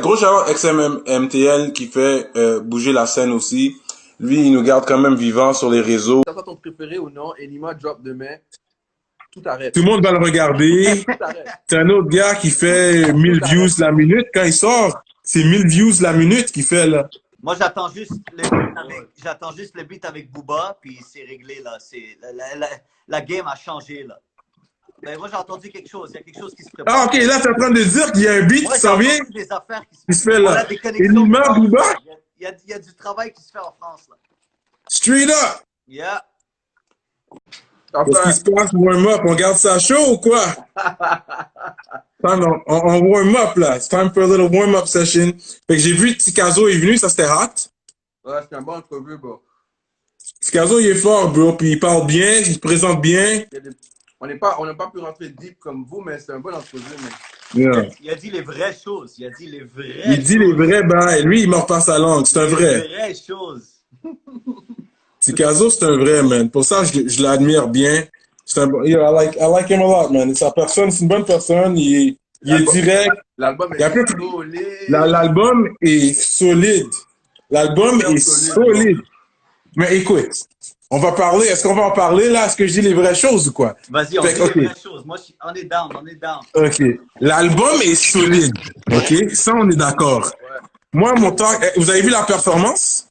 gros shout XMMTL qui fait bouger la scène aussi. Lui, il nous garde quand même vivants sur les réseaux. Ça soit ton préféré ou non, Enima drop demain, tout arrête. Tout le monde va le regarder. Tout arrête. C'est un autre gars qui fait 1000 views la minute quand il sort. C'est 1000 views la minute qu'il fait là. Moi, j'attends juste le beat avec Booba, puis c'est réglé, là. La game a changé, là. Ben, moi, j'ai entendu quelque chose. Il y a quelque chose qui se prépare. Ah, ok, là, tu es en train de dire qu'il y a un beat qui s'en vient. Des affaires qui se fait là. Enima, Booba. Il y a du travail qui se fait en France, là. Straight up. Yeah. Qu'est-ce qui se passe, warm-up? On garde ça chaud ou quoi? On warm-up, là. It's time for a little warm-up session. Fait que j'ai vu Tikazo est venu, ça c'était hot. Ouais, c'était un bon entrevue, bro. Tikazo, il est fort, bro, puis il parle bien, il se présente bien. On n'a pas pu rentrer deep comme vous, mais c'est un bon entrevue, mais... Yeah. Il a dit les vraies choses. Il dit les vrais bails. Lui, il mord pas sa langue. C'est un vrai. Les vraies choses. Tikazo, c'est un vrai, man. Pour ça, je l'admire bien. C'est un, yeah, I like him a lot, man. Sa personne, c'est une bonne personne. Il est direct. L'album est solide. L'album est solide. L'album est solide. Mais écoute, on va parler. Est-ce qu'on va en parler là? Est-ce que je dis les vraies choses ou quoi? Vas-y, on dit les vraies choses. Moi, on est down. OK. L'album est solide. OK? Ça, on est d'accord. Ouais. Moi, mon temps... Vous avez vu la performance?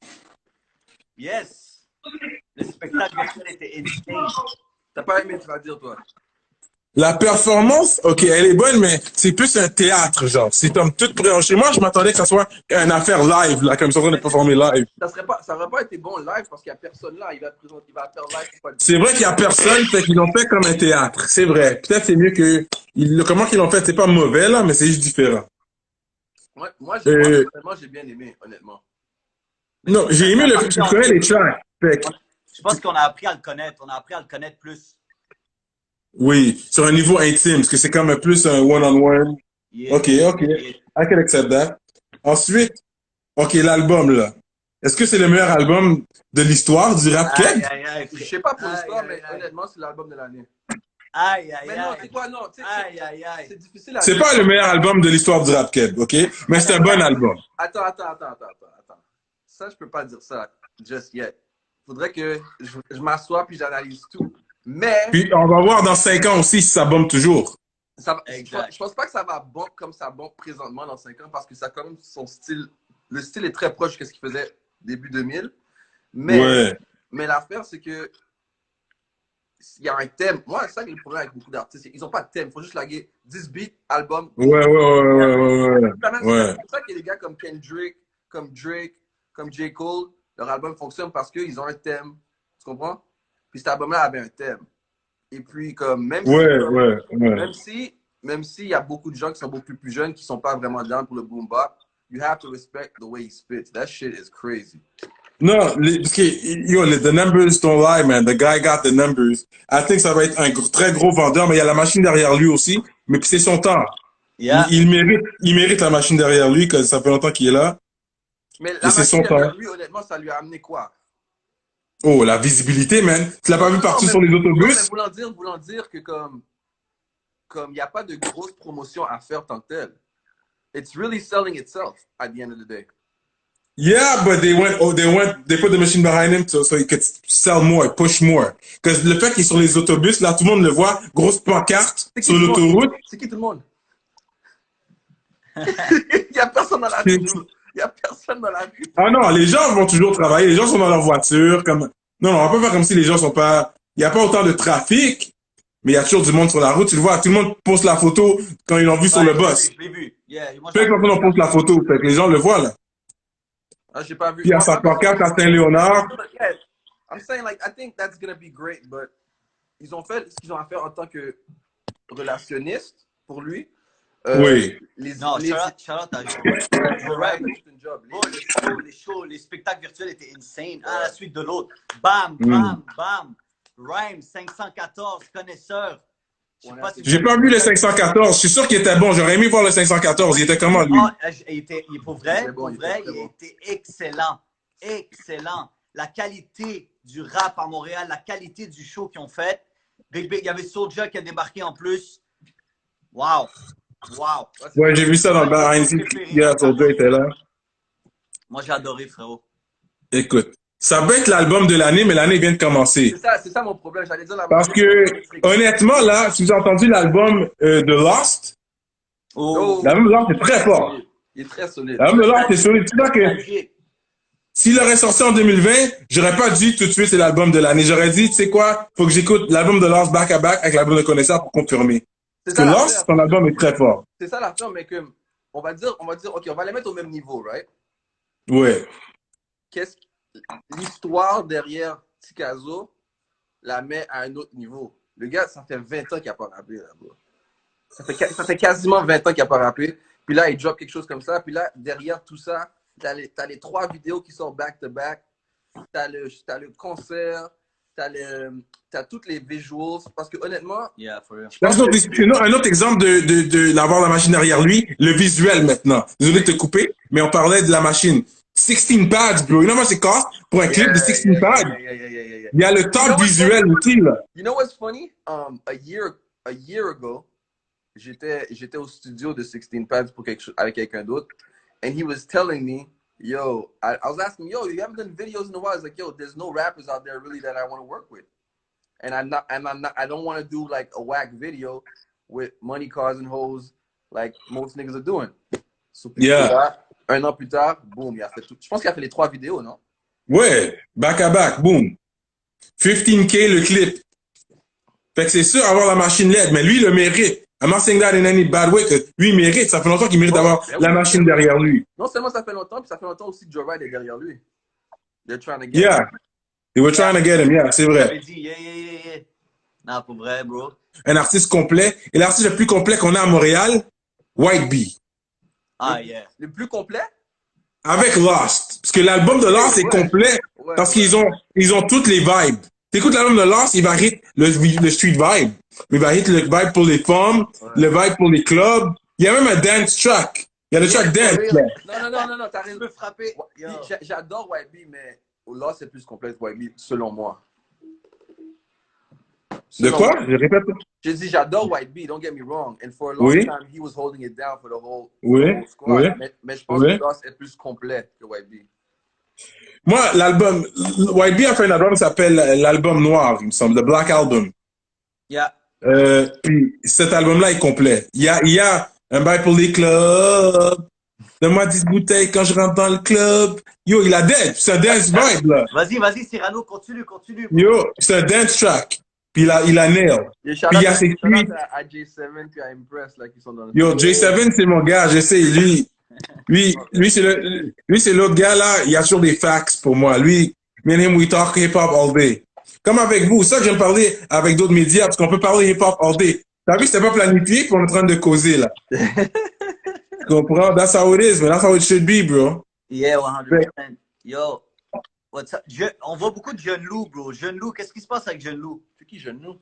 Yes. Le spectacle était insane. T'as pas aimé, tu vas dire, toi? La performance, OK, elle est bonne, mais c'est plus un théâtre, genre. C'est comme tout préhenché. Moi, je m'attendais que ça soit une affaire live, là, comme ça, on est performé live. Ça aurait pas été bon live parce qu'il y a personne là. Il va faire live. C'est vrai qu'il y a personne, fait qu'ils l'ont fait comme un théâtre. C'est vrai. Peut-être c'est mieux que... Comment qu'ils l'ont fait, c'est pas mauvais, là, mais c'est juste différent. Ouais, moi, j'ai bien aimé, honnêtement. Non, j'ai aimé le fait que tu connais les tracks. Je pense qu'on a appris à le connaître. On a appris à le connaître plus. Oui, sur un niveau intime, parce que c'est comme plus un one-on-one. Yeah. OK. I can accept that. Ensuite, OK, l'album, là. Est-ce que c'est le meilleur album de l'histoire du rap keb? Je sais pas pour l'histoire, mais honnêtement, c'est l'album de l'année. Mais non, c'est quoi, non? C'est difficile à C'est pas le meilleur album de l'histoire du rap keb, OK? Mais c'est un bon album. Attends. Ça, je peux pas dire ça just yet. Faudrait que je m'assoie puis j'analyse tout. Mais... Puis on va voir dans 5 ans aussi si ça bombe toujours. Je pense pas que ça va bomber comme ça bombe présentement dans 5 ans parce que ça a quand même son style. Le style est très proche de ce qu'il faisait début 2000. Mais l'affaire, c'est que il y a un thème. Moi, c'est ça qui est le problème avec beaucoup d'artistes. Ils n'ont pas de thème. Il faut juste laguer 10 beats, album. Ouais. C'est pour ça que les gars comme Kendrick, comme Drake, comme J. Cole, leur album fonctionne parce qu'ils ont un thème. Tu comprends? Puis cet album-là avait un thème. Et puis, comme, même s'il y a beaucoup de gens qui sont beaucoup plus jeunes, qui ne sont pas vraiment down pour le boom bap, you have to respect the way he spits. That shit is crazy. Non, parce que, the numbers don't lie, man. The guy got the numbers. I think ça va être un très gros vendeur, mais il y a la machine derrière lui aussi. Mais puis c'est son temps. Yeah. Il mérite la machine derrière lui, que ça fait longtemps qu'il est là. Mais la machine derrière lui, honnêtement, ça lui a amené quoi? Oh, la visibilité, man. Tu l'as pas vu partout sur les autobus? Voulant dire que comme il n'y a pas de grosse promotion à faire tant que tel. It's really selling itself at the end of the day. Yeah, but they put the machine behind him so he could sell more, push more. Parce que le fait qu'il est sur les autobus, là, tout le monde le voit, grosse pancarte sur l'autoroute. C'est qui tout le monde? Il n'y a personne dans la rue. Il n'y a personne dans la rue. Ah non, les gens vont toujours travailler, les gens sont dans leur voiture. Non, on va pas faire comme si les gens sont pas... Il n'y a pas autant de trafic, mais il y a toujours du monde sur la route. Tu le vois, tout le monde poste la photo quand ils l'ont vu sur le bus. Je l'ai vu. Yeah, Peu quand on poste la photo, fait que les gens le voient, là. Ah, j'ai pas vu. Puis il y a sa pancarte à Saint-Léonard. I'm saying, like, I think that's gonna be great, but ils ont fait ce qu'ils ont à faire en tant que relationniste pour lui. Oui. Charlotte a les spectacles virtuels étaient insane. Un à la suite de l'autre. Bam. Rhyme 514, connaisseur. J'ai pas vu le 514. Je suis sûr qu'il était bon. J'aurais aimé voir le 514. Il était comment, lui? Pour vrai, il était excellent. Excellent. La qualité du rap à Montréal, la qualité du show qu'ils ont fait. Il y avait Soulja qui a débarqué en plus. Wow. Wow. Ouais, j'ai vu ça dans le behind the scenes. Yeah, Soulja était là. Moi, j'ai adoré, frérot. Écoute, ça peut être l'album de l'année, mais l'année vient de commencer. C'est ça mon problème. J'allais dire la Parce que, honnêtement, là, si vous avez entendu l'album de Lost, l'album de Lost est très fort. Il est très solide. L'album de Lost est solide. Tu vois que s'il aurait sorti en 2020, j'aurais pas dit tout de suite c'est l'album de l'année. J'aurais dit, tu sais quoi, faut que j'écoute l'album de Lost back à back avec l'album de Connaisseur pour confirmer. Parce que Lost, son album est très fort. C'est ça l'affaire, mais que on va dire, ok, on va les mettre au même niveau, right? Ouais. L'histoire derrière Tikazo la met à un autre niveau. Le gars, ça fait 20 ans qu'il n'a pas rappé là-bas. Ça fait quasiment 20 ans qu'il n'a pas rappé. Puis là, il drop quelque chose comme ça. Puis là, derrière tout ça, t'as les 3 vidéos qui sortent back-to-back. T'as le concert. T'as toutes les visuals. Parce que honnêtement... Yeah, for real. Un autre exemple de l'avoir la machine derrière lui, le visuel maintenant. Désolé de te couper, mais on parlait de la machine. 16 pads, bro. You know how much it cost pour un clip de 16 pads? Il y a le top visuel aussi, là. You know what's funny? A year ago, j'étais au studio de 16 pads avec quelqu'un d'autre, and he was telling me, yo, I was asking, yo, you haven't done videos in a while. I was like, yo, there's no rappers out there really that I want to work with. And I don't want to do like a whack video with money, cars, and hoes like most niggas are doing. So, yeah. Un an plus tard, boom, il a fait tout. Je pense qu'il a fait les 3 vidéos, non? Ouais, back à back, boom. 15K le clip. Fait que c'est sûr avoir la machine LED, mais lui, il le mérite. I'm not saying that in any bad way, que lui, il mérite. Ça fait longtemps qu'il mérite d'avoir la machine derrière lui. Non seulement ça fait longtemps, puis ça fait longtemps aussi que Joe Ride est derrière lui. They're trying to get him. They were trying to get him, yeah, c'est vrai. Non, pour vrai, bro. Un artiste complet. Et l'artiste le plus complet qu'on a à Montréal, White Bee. Ah, yeah. Le plus complet? Avec Lost. Parce que l'album de Lost est complet parce qu'ils ont toutes les vibes. T'écoutes l'album de Lost, il va hit le street vibe. Il va hit le vibe pour les femmes, le vibe pour les clubs. Il y a même un dance track. Il y a le track dance. Non, t'as rien de frapper. J'adore White Bee, mais Lost est plus complet que White Bee, selon moi. De quoi? Je répète. Je dis, j'adore White Bee, don't get me wrong. And for a long time, he was holding it down for the whole squad. Mais je pense que Lost est plus complet que White Bee. Moi, l'album, White Bee a fait un album qui s'appelle l'album noir, il me semble, The Black Album. Yeah. Puis cet album-là est complet. Il y a un bail pour les clubs. Donne-moi 10 bouteilles quand je rentre dans le club. Yo, il a dead. C'est un dance vibe, là. Vas-y, Cyrano, continue. Yo, c'est un dance track. Puis il a nail. Puis il y a ses tweets. À J7 puis à Impress, là, qui sont dans le... Yo, J7, c'est mon gars, je sais, lui, c'est l'autre gars, là, il y a toujours des facts pour moi. Lui, me and him, we talk hip-hop all day. Comme avec vous, ça que j'aime parler avec d'autres médias, parce qu'on peut parler hip-hop all day. T'as vu, c'était pas planifié, puis on est en train de causer, là. Tu comprends? That's how it is, man. That's how it should be, bro. Yeah, 100%. Yo, what's up? On voit beaucoup de Jeune Loup, bro. Jeune Loup, qu'est-ce qui se passe avec Jeune Loup? C'est qui, Jeune Loup?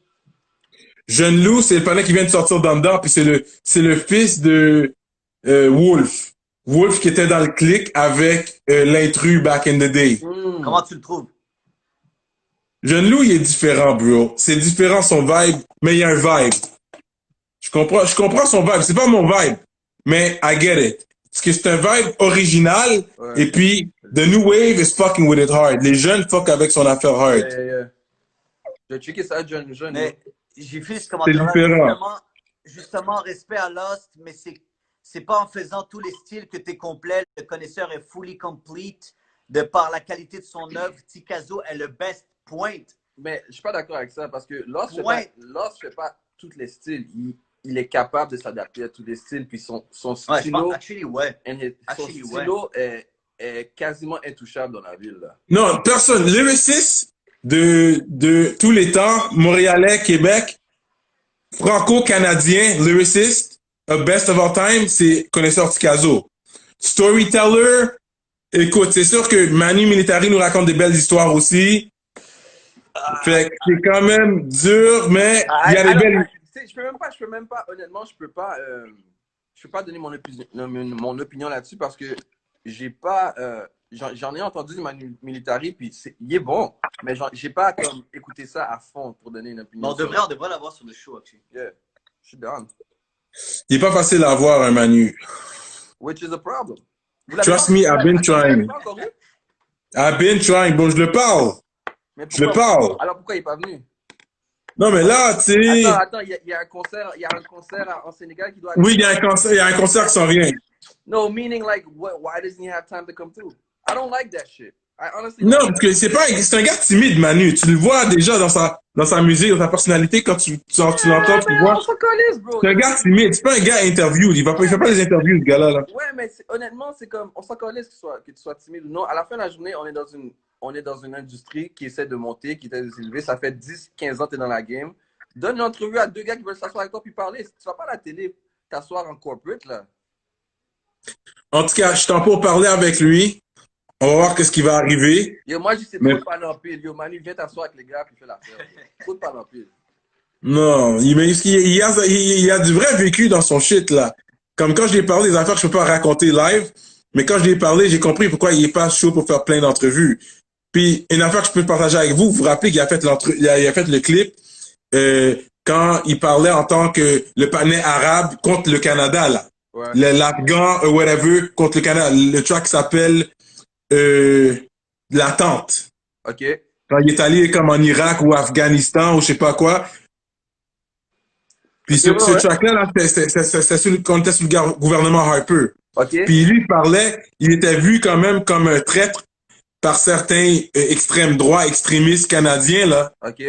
Jeune Loup, c'est le panneau qui vient de sortir dans dedans, puis c'est le fils de Wolf. Wolf qui était dans le clic avec l'intrus back in the day. Comment tu le trouves? Jeune Loup, il est différent, bro. C'est différent son vibe, mais il y a un vibe. Je comprends son vibe. C'est pas mon vibe, mais I get it. Parce que c'est un vibe original, et puis the new wave is fucking with it hard. Les jeunes fuck avec son affaire hard. Je vais checker ça, jeune. Mais j'ai fait ce commentaire. C'est différent. Justement, respect à Lost, mais c'est pas en faisant tous les styles que tu es complet. Le connaisseur est fully complete de par la qualité de son œuvre. Tikazo est le best point. Mais je suis pas d'accord avec ça parce que Lost fait pas tous les styles. Il est capable de s'adapter à tous les styles. Puis son stylo, est quasiment intouchable dans la ville. Là. Non, personne. Lyricist de tous les temps, Montréalais, Québec, franco-canadien, lyricist, a best of all time, c'est connaisseur Tikazo. Storyteller, écoute, c'est sûr que Manu Militari nous raconte des belles histoires aussi. Fait que c'est quand même dur, mais il y a des belles... Je peux même pas, honnêtement, je peux pas donner mon opinion là-dessus parce que j'ai pas... J'en ai entendu Manu Militari, puis il est bon, mais j'ai pas comme écouté ça à fond pour donner une opinion. On devrait l'avoir sur le show, actually. Yeah, je suis down. Il est pas facile à voir, un Manu. Which is a problem. Trust me, I've been trying. I've been trying. Bon, je le parle. Je le parle. Alors pourquoi il est pas venu? Non, mais là, tu sais. Attends, il y a un concert en Sénégal qui doit. Oui, il y a un concert sans rien. No, meaning like, why doesn't he have time to come through? I don't like that shit. I honestly. Non, parce que c'est un gars timide, Manu. Tu le vois déjà dans sa musique, dans sa personnalité, quand tu l'entends, tu vois. C'est un gars timide. C'est pas un gars interview. Il fait pas des interviews, ce gars-là. Là. Ouais, mais honnêtement, c'est comme, on s'en calisse que tu sois timide ou non. À la fin de la journée, on est dans une industrie qui essaie de monter, qui essaie de s'élever. Ça fait 10-15 ans que tu es dans la game. Donne une entrevue à 2 gars qui veulent s'asseoir avec toi puis parler. Tu vas pas à la télé t'asseoir en corporate, là. En tout cas, je t'en pour parler avec lui. On va voir qu'est-ce qui va arriver. Yo, moi, je sais trop de pas en pile. Yo, Manu, viens t'asseoir avec les gars puis fais l'affaire. Trop de pas en pile. Non, il y a du vrai vécu dans son shit, là. Comme quand je lui ai parlé des affaires que je peux pas raconter live, mais quand je lui ai parlé, j'ai compris pourquoi il est pas chaud pour faire plein d'entrevues. Puis, une affaire que je peux partager avec vous, vous vous rappelez qu'il a fait le clip, quand il parlait en tant que le panel arabe contre le Canada, là. Ouais. L'Afghan, whatever, contre le Canada. Le track s'appelle L'attente. OK. Quand il est allé comme en Irak ou Afghanistan ou je sais pas quoi. Puis ce track-là, c'est quand on était sous le gouvernement Harper. OK. Puis lui, il était vu quand même comme un traître par certains extrêmes droits, extrémistes canadiens, là. OK.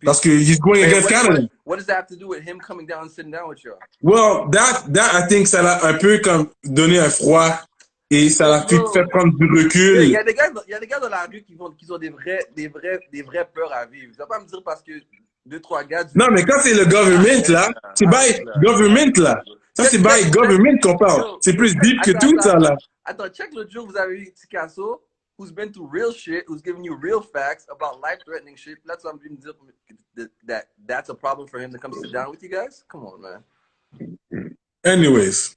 Parce que he's going against Canada. What does that have to do with him coming down and sitting down with you? Well, that I think ça l'a un peu comme donné un froid et ça l'a fait prendre du recul. Il y a des gars dans la rue qui ont des vraies peurs à vivre. Tu vas pas me dire parce que 2-3 gars. Non, mais quand c'est le government, là, c'est by government, là. Ça, c'est by government qu'on parle. C'est plus deep que tout, ça, là. Attends, check l'autre jour, vous avez eu Picasso, who's been through real shit, who's giving you real facts about life-threatening shit. That's what I'm going to dire that's a problem for him to come sit down with you guys? Come on, man. Anyways.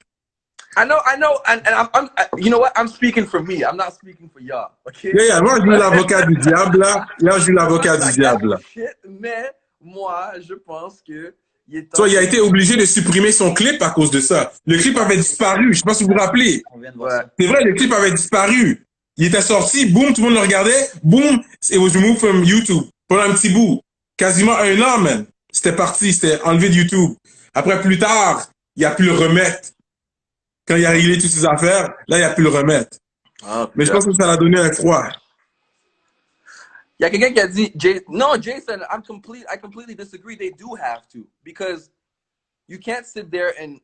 I know, and I'm you know what? I'm speaking for me. I'm not speaking for y'all, okay? Yeah, moi, je suis l'avocat du diable, là. Là, je suis l'avocat du diable, là. Mais moi, je pense que Toi, il a été obligé de supprimer son clip à cause de ça. Le clip avait disparu. Je sais pas si vous vous rappelez. C'est vrai, le clip avait disparu. Il était sorti, boum, tout le monde le regardait, boum, it was removed from YouTube. Pendant un petit bout. Quasiment 1 an, man. C'était parti, c'était enlevé de YouTube. Après, plus tard, il a pu le remettre. Quand il a réglé toutes ses affaires, là, il a pu le remettre. Mais je pense que ça l'a donné un froid. Il y a quelqu'un qui a dit, no, Jason, I completely disagree. They do have to, because you can't sit there and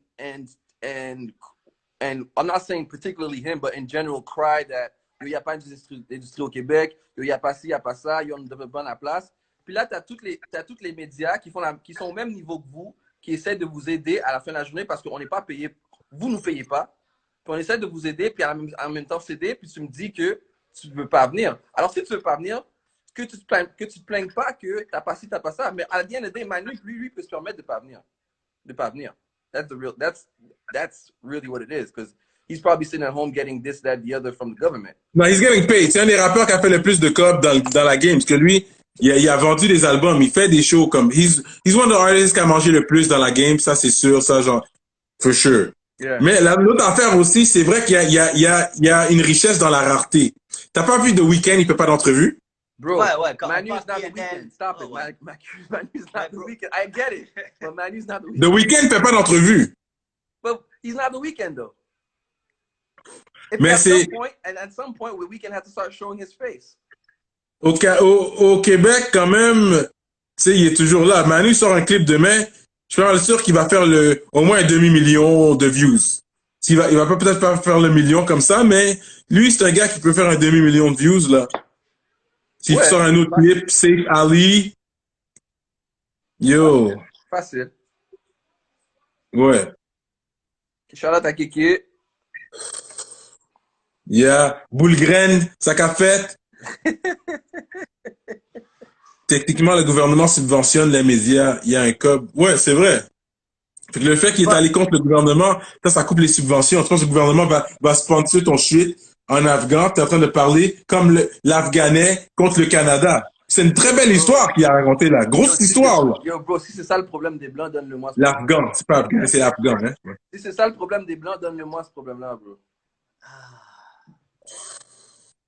I'm not saying particularly him, but in general, cry that il n'y a pas d'industrie au Québec, il n'y a pas ci, il n'y a pas ça, il y a une développement à la place. Puis là, tu as tous les médias qui sont au même niveau que vous, qui essaient de vous aider à la fin de la journée parce qu'on n'est pas payé, vous ne nous payez pas. Puis on essaie de vous aider, puis en même temps s'aider, puis tu me dis que tu ne veux pas venir. Alors si tu ne veux pas venir, que tu te plaignes pas que tu n'as pas ci, tu n'as pas ça, mais à la fin de la Manu, lui peut se permettre de ne pas venir. That's really what it is, because he's probably sitting at home getting this, that, the other from the government. No, he's getting paid. C'est un des rappeurs qui a fait le plus de cob dans la game, parce que lui, il a vendu des albums, il fait des shows comme he's one of the artists qui a mangé le plus dans la game, ça c'est sûr, ça genre for sure. Yeah. Mais l'autre affaire aussi, c'est vrai qu'il y a une richesse dans la rareté. T'as pas vu The Weeknd, il fait pas d'entrevue? Bro, Manu's not the Weeknd. Stop it. Manu's not the Weeknd. I get it, but Manu's not the Weeknd. The Weeknd fait pas d'entrevue. But he's not the Weeknd though. Mais c'est at some point, the Weeknd had to start showing his face. Au Québec, quand même, tu sais, il est toujours là. Manu sort un clip demain. Je suis pas sûr qu'il va faire au moins un demi-million de views. Il va peut-être pas faire le million comme ça, mais lui, c'est un gars qui peut faire un demi-million de views, là. S'il sort un autre clip, Safe Ali. Yo. Facile. Ouais. Shout out à Kiki. Yeah. Boulgraine, sac à fête. Techniquement, le gouvernement subventionne les médias. Il y a un cob. Ouais, c'est vrai. Fait que le fait qu'il est allé contre le gouvernement, ça coupe les subventions. Tu penses que le gouvernement va sponsor ton shit en Afghan? Tu es en train de parler comme l'Afghanais contre le Canada. C'est une très belle histoire qu'il a racontée là. Grosse histoire, là. Yo, bro, si c'est ça le problème des Blancs, donne-le-moi. L'Afghan, c'est pas Afghan, c'est Afghan, hein. Si c'est ça le problème des Blancs, donne-le-moi ce problème-là, bro.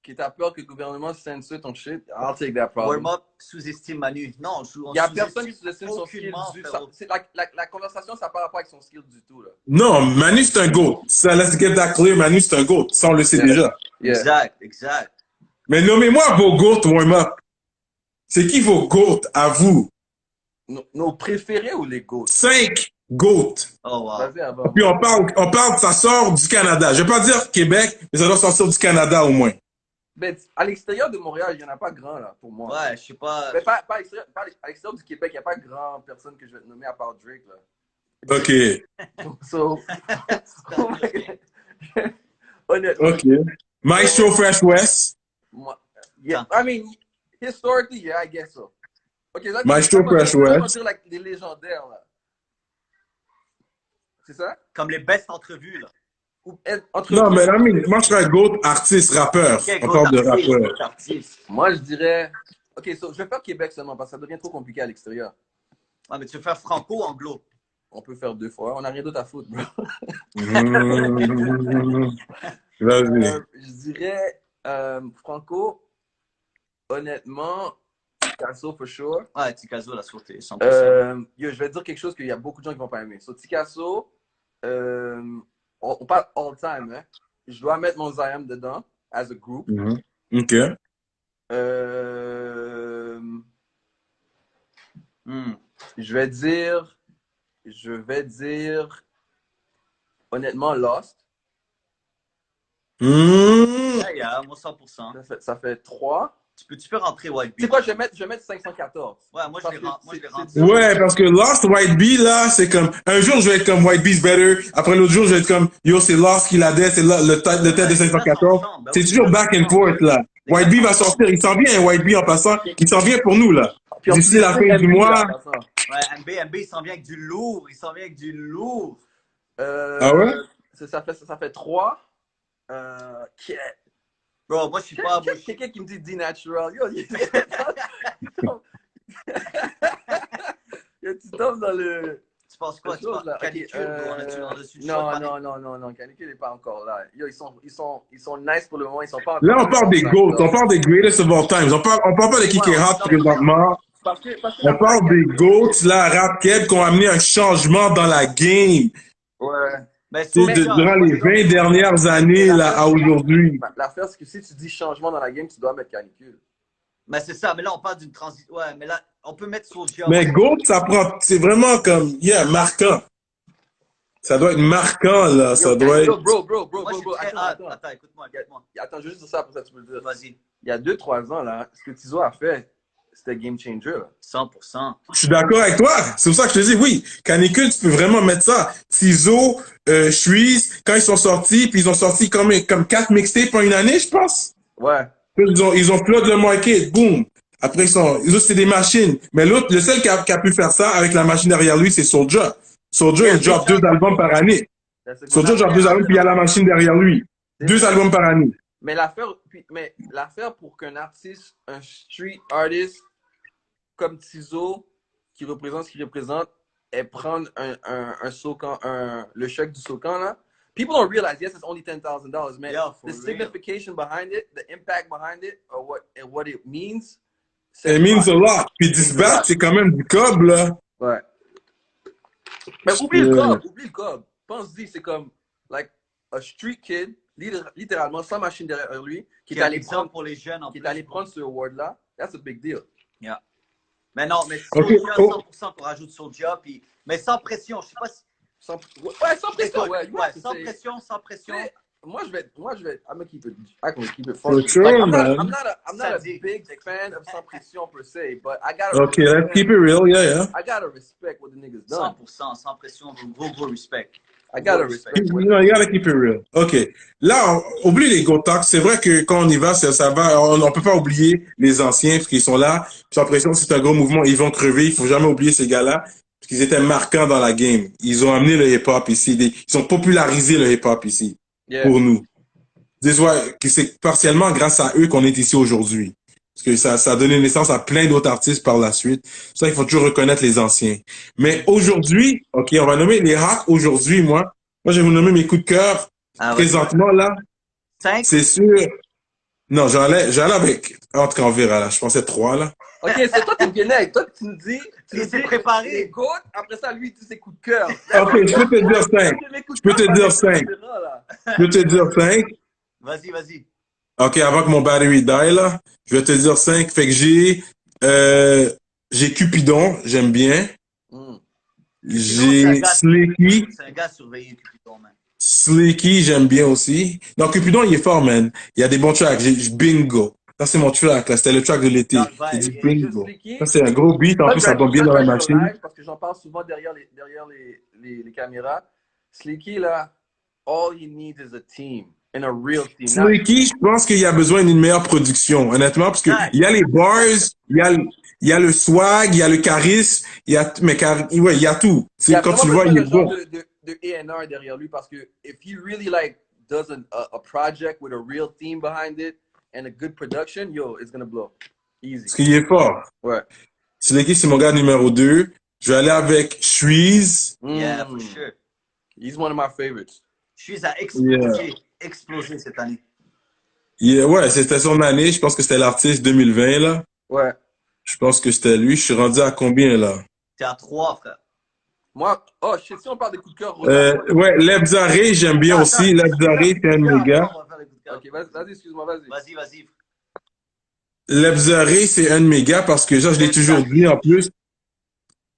Qui t'a peur que le gouvernement censure ton shit, I'll take that problem. Warm-up sous-estime Manu. Non, il n'y a personne qui sous-estime son skill. La conversation, ça part pas avec son skill du tout. Là. Non, Manu, c'est un GOAT. Ça, let's get that clear. Manu, c'est un GOAT. Ça, on le sait déjà. Exact. Mais nommez-moi vos GOAT warm-up. C'est qui vos GOAT à vous? Nos préférés ou les GOAT? 5 GOAT. Oh, wow. Puis on parle, ça sort du Canada. Je vais pas dire Québec, mais ça doit sortir du Canada au moins. Ben, à l'extérieur de Montréal, il n'y en a pas grand, là, pour moi. Ouais, je sais pas. Mais pas à l'extérieur du Québec, il n'y a pas grand personne que je vais te nommer à part Drake, là. OK. So, honnêtement. OK. Maestro Fresh West. Yeah, I mean, historically, yeah, I guess so. OK, là, Maestro Fresh West. Les légendaires, là. C'est ça? Comme les best entrevues, là. Non, mais moi, je serais GOAT artiste, rappeur. Okay, on parle de rappeur. Moi, je dirais... OK, so, je vais faire Québec seulement parce que ça devient trop compliqué à l'extérieur. Ah, mais tu veux faire franco ou anglo? On peut faire 2 fois. On n'a rien d'autre à foutre, bro. Je dirais franco, honnêtement, Ticasso, for sure. Ouais, Ticasso, la sûreté, 100%. Yo, je vais te dire quelque chose qu'il y a beaucoup de gens qui vont pas aimer. So, Ticasso... on parle all time, hein. Je dois mettre mon Zion dedans, as a group. OK. Je vais dire, honnêtement, Lost. Yeah, moi 100%. Ça fait 3. Tu peux rentrer White Bee. Tu sais quoi, je vais mettre 514. Ouais, moi je l'ai rentré. Ouais, parce que Lost, White Bee, là, c'est comme, un jour, je vais être comme White Bee's better. Après l'autre jour, je vais être comme, yo, c'est Lost qui l'a c'est le tête de 514. C'est toujours back and forth, là. White Bee va sortir. Il s'en vient, White Bee, en passant. Il s'en vient pour nous, là. D'ici la fin du mois. Ouais, MB, il s'en vient avec du lourd. Ah ouais? Ça fait 3. Bro, moi, je suis pas... Quelqu'un qui me dit D-Natural. Yo, tu tombes dans le... Tu penses quoi? Tu penses Canicule? Non. Canicule n'est pas encore là. Yo, ils sont nice pour le moment. Ils sont pas... Là, on parle des GOATs. On parle des greatest of all time. On parle pas de Kiki Rap présentement. On parle des GOATs, là, Rap Keb, qui ont amené un changement dans la game. Ouais. Durant les 20 dernières années là, à aujourd'hui. L'affaire, c'est que si tu dis changement dans la game, tu dois mettre Canicule. Mais c'est ça, mais là, on parle d'une transition. Ouais, mais là, on peut mettre Soulja. Mais GOAT, c'est vraiment comme, marquant. Ça doit être marquant, là. Ça doit être... Bro. Attends, écoute-moi. Attends, je vais juste dire ça, pour ça tu peux le dire. Vas-y. Il y a 2-3 ans, là, ce que Tizo a fait, c'était game changer. Là. 100%. Je suis d'accord avec toi. C'est pour ça que je te dis, oui, Canicule, tu peux vraiment mettre ça. Tizo, Shreeze, quand ils sont sortis, puis ils ont sorti comme 4 mixtapes en une année, je pense. Ouais. Ils ont flood le market, boom. Après, les autres, c'est des machines. Mais l'autre, le seul qui a pu faire ça avec la machine derrière lui, c'est Soulja. Soulja, il drop 2 albums par année. Soulja drop 2 albums, puis il y a la machine derrière lui. 2 albums par année. Mais l'affaire pour qu'un artiste, un street artist comme Tizo, qui représente ce qu'il représente, et prendre le chèque du Socan, là, people don't realize, yes, it's only $10,000, man. Yeah, the signification behind it, the impact behind it, or what it means. It means a lot. Puis Disbat, c'est quand même du cob, là. Ouais. Mais oublie le cob. Pense-y, c'est comme, like, a street kid, littéralement, sans machine derrière lui, qui est allé prendre pour les jeunes, qui est allé prendre ce award-là. That's a big deal. Yeah. Mais non, mais Soulja, 100% pour rajouter Soulja, puis... Mais sans pression, je sais pas si... Sans pression, sans pression. Moi, je vais... I'm gonna keep it fun. Sure, like, I'm not a big fan of sans pression per se, but I gotta... Okay, let's keep it real, yeah. I gotta respect what the niggas done. 100%, sans pression, gros respect. I gotta respect. You gotta keep it real. OK. Là, oublie les Go Talks. C'est vrai que quand on y va, ça va. On peut pas oublier les anciens parce qu'ils sont là. Sans pression, c'est un gros mouvement. Ils vont crever. Il faut jamais oublier ces gars-là parce qu'ils étaient marquants dans la game. Ils ont amené le hip-hop ici. Ils ont popularisé le hip-hop ici pour nous. C'est partiellement grâce à eux qu'on est ici aujourd'hui. Parce que ça a donné naissance à plein d'autres artistes par la suite. Ça, il faut toujours reconnaître les anciens. Mais aujourd'hui, OK, on va nommer les Hawks aujourd'hui, moi. Moi, je vais vous nommer mes coups de cœur. Présentement, là, 5? c'est sûr. Non, j'allais avec, entre en verra, là. Je pensais 3, là. OK, c'est toi, t'es bien avec. Toi, tu nous dis. Il s'est préparé. Les GOAT, après ça, lui, il dit ses coups de cœur. OK, je peux te dire 5. Je peux te dire 5. Je peux te dire 5. Vas-y. OK, avant que mon battery die, là, je vais te dire 5. Fait que j'ai Cupidon, j'aime bien. J'ai Slicky. C'est un gars surveillé, Cupidon, man. Slicky, j'aime bien aussi. Non, Cupidon, il est fort, man. Il y a des bons tracks. J'ai Bingo. Ça, c'est mon track, là. C'était le track de l'été. J'ai dit Bingo. Ça, c'est un gros beat. En plus, ça tombe bien dans la machine. Parce que j'en parle souvent derrière les caméras. Slicky, là, all he needs is a team. And a real team. Slicky, je pense qu'il y a besoin d'une meilleure production, honnêtement, parce que il y a les bars, il y a le swag, il y a le charisme, il y a tout. C'est quand tu le vois, il est bon. De A&R derrière lui, parce que if he really like does a project with a real team behind it and a good production, yo, it's gonna blow. Easy. Parce qu'il est fort. Ouais. Slicky, c'est mon gars numéro 2. Je vais aller avec Shreeze. Yeah, for sure. He's one of my favorites. Shreeze a explosé cette année. Yeah, ouais, c'était son année. Je pense que c'était l'artiste 2020, là. Ouais. Je pense que c'était lui. Je suis rendu à combien, là? T'es à 3, frère. Moi, oh, je sais si on parle des coups de cœur. Ouais, Lebzaré, j'aime bien aussi. Lebzaré, c'est un de mes gars. Ok, vas-y, excuse-moi, vas-y. Vas-y. Lebzaré, c'est un de mes gars parce que ça, je l'ai toujours dit en plus.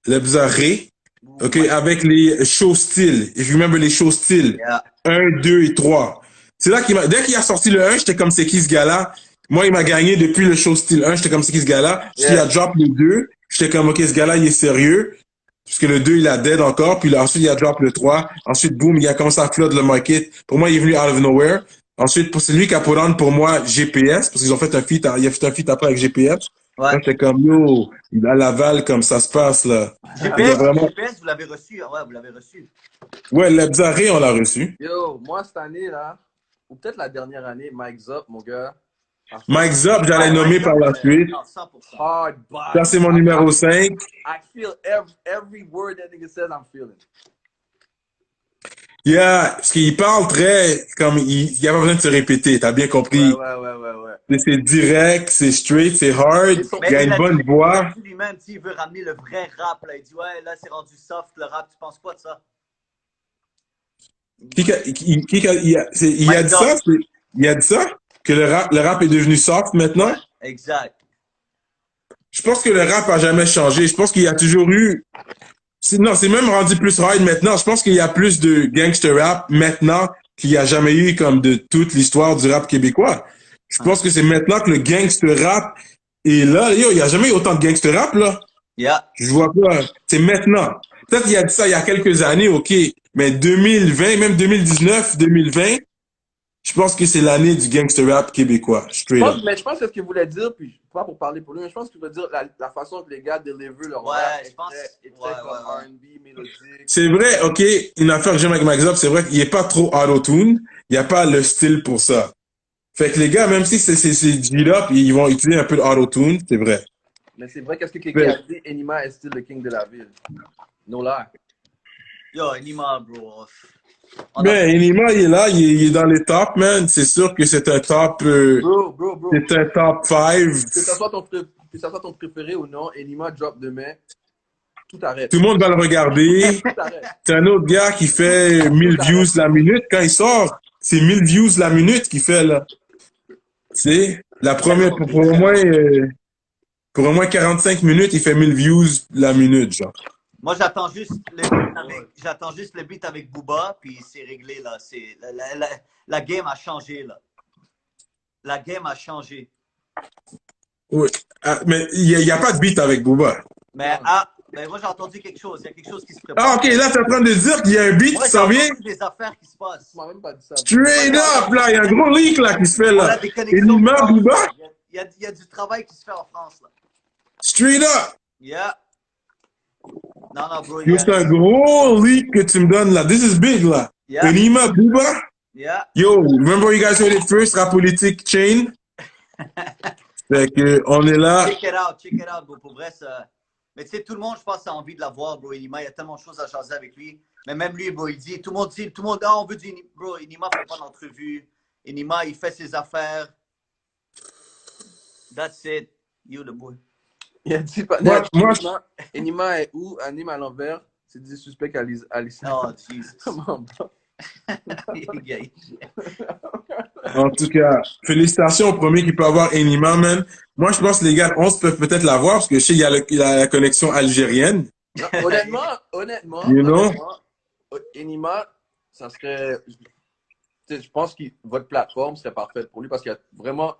Lebzaré, ok, avec les show styles. If you remember les show styles. 1, 2 et 3. C'est là dès qu'il a sorti le 1, j'étais comme c'est qui ce gars-là? Moi, il m'a gagné depuis le show style 1, j'étais comme c'est qui ce gars-là? Il a drop le 2, j'étais comme ok, ce gars-là, il est sérieux. Puisque le 2, il a dead encore, puis ensuite, il a drop le 3. Ensuite, boom, il a commencé à flood le market. Pour moi, il est venu out of nowhere. Ensuite, c'est lui qui a put on pour moi GPS, parce qu'ils ont fait un feat, il a fait un feat après avec GPS. Ouais. J'étais comme, yo, à Laval, comme ça se passe, là. GPS, vous l'avez reçu. Ouais, vous l'avez reçu. Ouais, Lebzaré, on l'a reçu. Yo, moi, cette année, là, ou peut-être la dernière année, Mike Zop, mon gars. Mike Zop, j'allais nommer par la suite. Hard body. Ça, c'est mon numéro 5. I feel every word that nigga says, I'm feeling. Yeah, parce qu'il parle très, comme, il n'y a pas besoin de se répéter, t'as bien compris. Ouais. C'est direct, c'est straight, c'est hard, il a une bonne voix. Lui-même, il veut ramener le vrai rap, là. Il dit, ouais, là, c'est rendu soft, le rap, tu penses quoi de ça? Il a dit ça? Que le rap est devenu soft maintenant? Ouais, exact. Je pense que le rap a jamais changé. Je pense qu'il y a toujours eu... Non, c'est même rendu plus hard maintenant. Je pense qu'il y a plus de gangster rap maintenant qu'il n'y a jamais eu comme de toute l'histoire du rap québécois. Je pense que c'est maintenant que le gangster rap est là. Yo, il n'y a jamais eu autant de gangster rap, là. Yeah. Je vois pas. C'est maintenant. Peut-être qu'il y a dit ça il y a quelques années, OK. Mais 2020, même 2019, 2020, je pense que c'est l'année du gangster rap québécois. Straight up. Mais je pense que ce qu'il voulait dire, puis pas pour parler pour lui, mais je pense qu'il veut dire la façon que les gars deliver leur rap est très comme R&B, mélodique. C'est vrai, OK, une affaire que j'aime avec Mike Zop, c'est vrai qu'il n'est pas trop auto-tune. Il n'y a pas le style pour ça. Fait que les gars, même si c'est G-Up, ils vont utiliser un peu d'auto-tune, c'est vrai. Mais c'est vrai, qu'est-ce que quelqu'un a dit? Enima est still le king de la ville. No lie. Yo, Enima, bro. Mais Enima, il est là, il est dans les tops, man. C'est sûr que c'est un top... Bro. C'est un top 5. Que ça soit ton préféré ou non, Enima drop demain, tout arrête. Tout le monde va le regarder. Tout arrête. C'est un autre gars qui fait 1000 views la minute. Quand il sort, c'est 1000 views la minute qu'il fait, là. C'est la première... Pour au moins 45 minutes, il fait 1000 views la minute, genre. Moi, j'attends juste le beat avec Booba, puis c'est réglé, là. La game a changé, là. La game a changé. Oui. Ah, mais il n'y a pas de beat avec Booba. Mais, moi, j'ai entendu quelque chose. Il y a quelque chose qui se prépare. Ah, OK, là, tu es en train de dire qu'il y a un beat qui s'en vient. Il y a des affaires qui se passent. Tu m'as même pas dit ça. Straight up, là, il y a un gros leak, là, qui se fait, là. Enima, Booba. Il y a du travail qui se fait en France, là. Straight up. Yeah. Non, bro. Yo, c'est un gros leak que tu me donnes, là. This is big, là. Yeah. Enima, Booba. Yeah. Yo, remember you guys heard it first, Rap Politique Chain? Fait que, on est là. Check it out, bro. Pour vrai, ça. Mais tu sais, tout le monde, je pense, a envie de l'avoir, bro. Enima, il y a tellement de choses à jaser avec lui. Mais même lui, bro, il dit, tout le monde, ah, on veut du Enima. Bro, Enima fait pas d'entrevue. Enima, il fait ses affaires. That's it. You the boy. Il a dit, Enima est où? Anime à l'envers. C'est du suspect à Alice. Oh, Jesus. En tout cas, félicitations au premier qui peut avoir Enima, man. Moi, je pense que les gars de 11 peuvent peut-être l'avoir parce que je sais qu'il y a la connexion algérienne. Non, honnêtement, Enima, ça serait. Je pense que votre plateforme serait parfaite pour lui parce qu'il y a vraiment.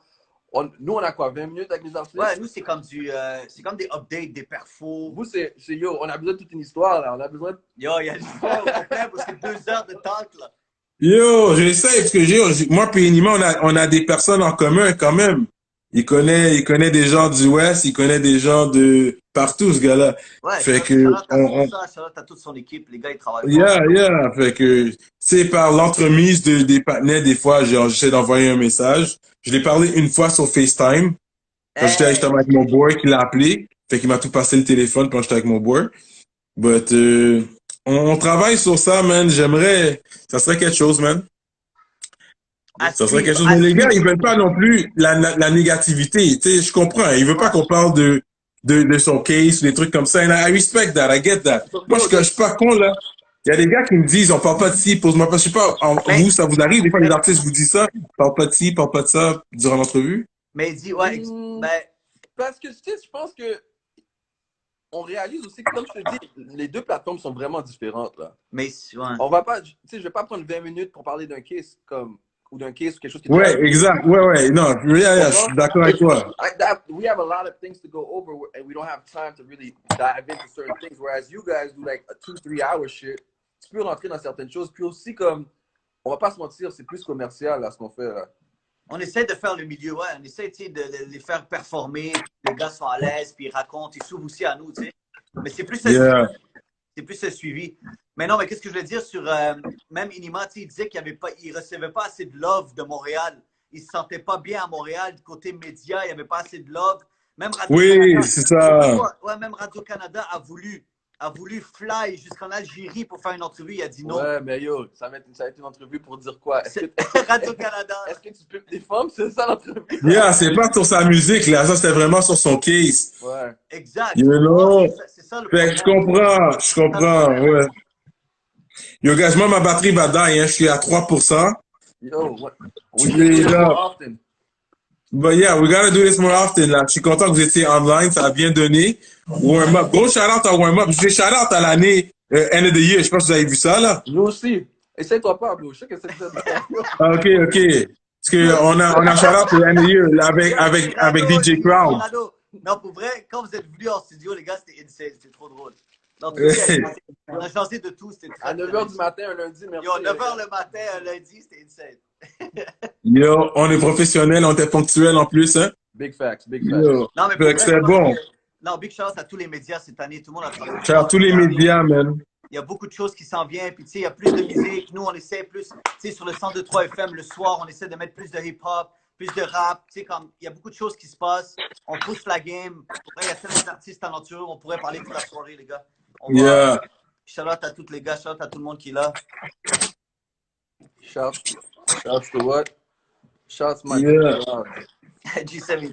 Nous, on a quoi, 20 minutes avec les artistes? Ouais, nous, c'est comme des updates, des perfos. Vous, yo, on a besoin de toute une histoire, là. On a besoin de. Yo, il y a l'histoire au complet parce que 2 heures de talk, là. Yo, j'essaie parce que moi puis Enima, on a des personnes en commun quand même. Il connaît des gens du Ouest, il connaît des gens de partout, ce gars-là. Ouais, fait que t'as toute son équipe, les gars, ils travaillent. Yeah. Fait que, c'est par l'entremise des partenaires, des fois, genre, j'essaie d'envoyer un message. Je l'ai parlé une fois sur FaceTime. Quand j'étais justement avec mon boy qui l'a appelé. Fait qu'il m'a tout passé le téléphone quand j'étais avec mon boy. But, on travaille sur ça, man. J'aimerais, ça serait quelque chose, man. Ça serait quelque chose. Mais les gars, ils veulent pas non plus la négativité. Tu sais, je comprends. Ils veulent pas qu'on parle de son case ou des trucs comme ça. And I respect that. I get that. Moi, je suis pas con, là. Il y a des gars qui me disent, on parle pas de ci, pose-moi pas. Je sais pas, vous, ça vous arrive. Des fois, les artistes vous disent ça. Parle pas de ci, parle pas de ça durant l'entrevue. Mais il dit, ouais, parce que, tu sais, je pense que on réalise aussi que, comme je te dis, les deux plateformes sont vraiment différentes, là. Mais, ouais. On va pas, tu sais, je vais pas prendre 20 minutes pour parler d'un case ou d'un case ou quelque chose qui est Ouais, exact. Ouais. Non, je suis d'accord avec toi. We have a lot of things to go over and we don't have time to really dive into certain things. Whereas you guys do like a 2-3 hour shit. Tu peux rentrer dans certaines choses. Puis aussi, comme, on va pas se mentir, c'est plus commercial, là, ce qu'on fait, là. On essaie de faire le milieu, ouais. On essaie de les faire performer. Les gars sont à l'aise, puis ils racontent. Ils s'ouvrent aussi à nous, tu sais. Mais c'est plus ce suivi. Mais non, mais qu'est-ce que je voulais dire sur même Enima, il disait qu'il ne recevait pas assez de love de Montréal. Il ne se sentait pas bien à Montréal. Du côté média, il n'y avait pas assez de love. Même Radio-Canada, c'est ça. Ouais, même Radio-Canada a voulu fly jusqu'en Algérie pour faire une entrevue. Il a dit non. Ouais, mais yo, ça va être une entrevue pour dire quoi? Radio-Canada. Est-ce que tu peux des femmes? C'est ça l'entrevue? Yeah, c'est pas sur sa musique, là. Ça, c'était vraiment sur son case. Ouais. Exact. You know? C'est ça le problème. Je comprends, ouais. Yo, guys, moi, ma batterie va die, hein. Je suis à 3%. Yo, what? We should do this more often. But yeah, we gotta do this more often, là. Je suis content que vous étiez online, ça a bien donné. Warm up. Gros shout-out à Warm up. Je fais shout-out à l'année End of the Year. Je sais pas si vous avez vu ça, là. Nous aussi. Essaye-toi pas, bro. Je sais que c'est ça. OK. Parce qu'on a shout-out à End of the Year avec DJ Crowd. Non, pour vrai, quand vous êtes venus en studio, les gars, c'était insane. C'était trop drôle. Non, on a changé de tout. C'était à 9h du matin, un lundi, merci. Yo, 9h le matin, un lundi, c'était insane. Yo, on est professionnels, on était ponctuels en plus, hein? Big facts. Yo, non, mais c'est bon. Non, big shout à tous les médias cette année. Tout le monde a travaillé. Shout à tous les médias, man. Il y a beaucoup de choses qui s'en viennent. Puis, tu sais, il y a plus de musique. Nous, on essaie plus, tu sais, sur le 102.3 FM, le soir, on essaie de mettre plus de hip-hop, plus de rap. Tu sais, comme, il y a beaucoup de choses qui se passent. On pousse la game. Il y a tellement d'artistes talentueux. On pourrait parler toute la soirée, les gars. Shout out à tous les gars. Shout out à tout le monde qui est là. Shout to what? Shout to my G7.